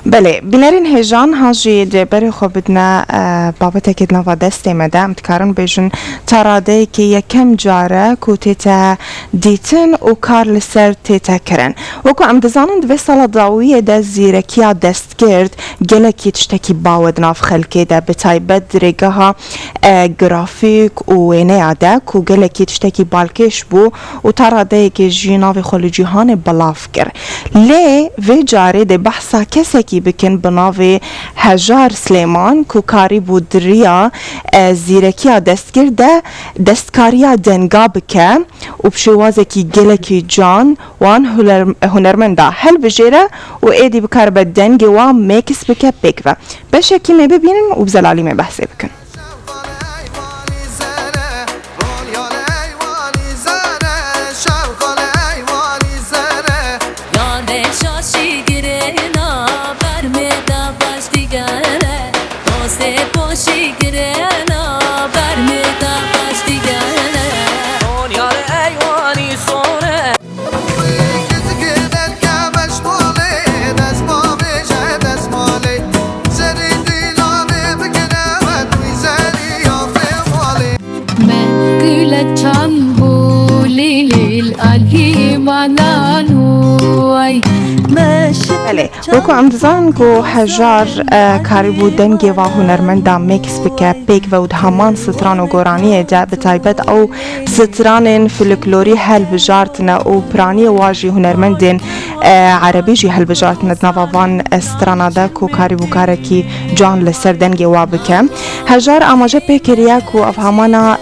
بله بینرین هجان هاجی دبر خو بدنا بابت اكيد نوا دستي مدا متكارن بيجن تراده كي يكم جاره كو تيتا ديتن و كار لسر تيتا كرن وكو ام دزانن دوی سالا ضاویه ده زیرکیا دست کرد گلکی تشتکی باود ناف خلکی ده بتایبت درگه ها گرافیک و وینه ده کو گلکی تشتکی بالکش بو و تراده که جی ناف خلو جیهان بلاف کر لی وی جاره ده بحثا کسی کی بکن بناوی هجار سلیمان کو کاری بود دریا زیرکیا دست کرده دستکاریا دنگا بکه و بشوازه کی گلکی جان وان هنرمنده هل بجیره و ایدی بکار به دنگی و میکس بکه بکوه بشه کی می ببینن و بزلالی می بحثه بکن وكو عم دزان كو حجار كاريبو دنگي و هنرمندا ميكس بكا بيك و همان ستران و گورانيه دا بتايبت او ستران فلكلوري هل بجارتنا و براني واجي هنرمندين عربي جي هل بجارتنا دنافان سترانا دا كو كاريبو كاركي جان لسر دنگي و بكا حجار اماجه بكريا كو افهمانا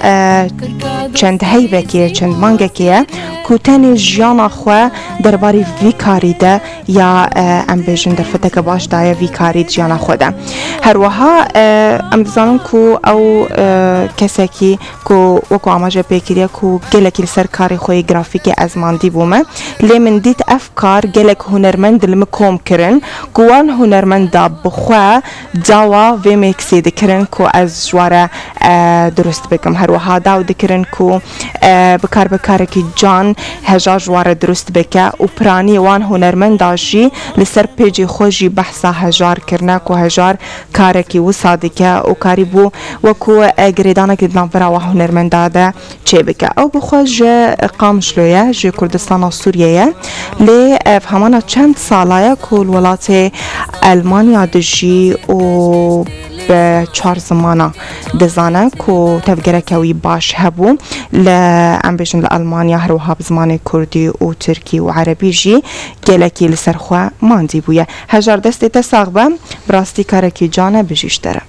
چند هيوكيه چند مانگكيه كو تاني جانا خوا درباري في كاري ده یا ام بیشتر در فتک باش دایا وی کاری جانا خودم هر وها ام دزانم کو او کسی کی کو وکو آماجه پیکریه کو گلکی سر کاری خوی گرافیکی از ماندی بومه لی من دیت افکار گلک هنرمند لم کم کرن کوان هنرمند دا بخوا داوا و میکسی دکرن کو از جواره درست بکم هر وها داو دکرن کو بکار کی جان هجا جواره درست بکه و پرانی وان هنرمند داشی لسر پیجی خوشی بحثا هجار کرنا کو هجار کارکی و صادقه و کاری بو و کو گریدانه که دنبرا و هنرمند داده چه بکه او بخوش قام شلویه جی کردستان سوریه لی همانا چند ساله که الولات المانیا دجی و به 4 زمانه دزانه که تفکر کوی باش هبو لام بیشتر لآلمانیا هر وها بزمان کردی و ترکی و عربی جی گلکی لسرخوا ماندی بویه هجار دستی تساقبه براستی کارکی جانه بجیشتره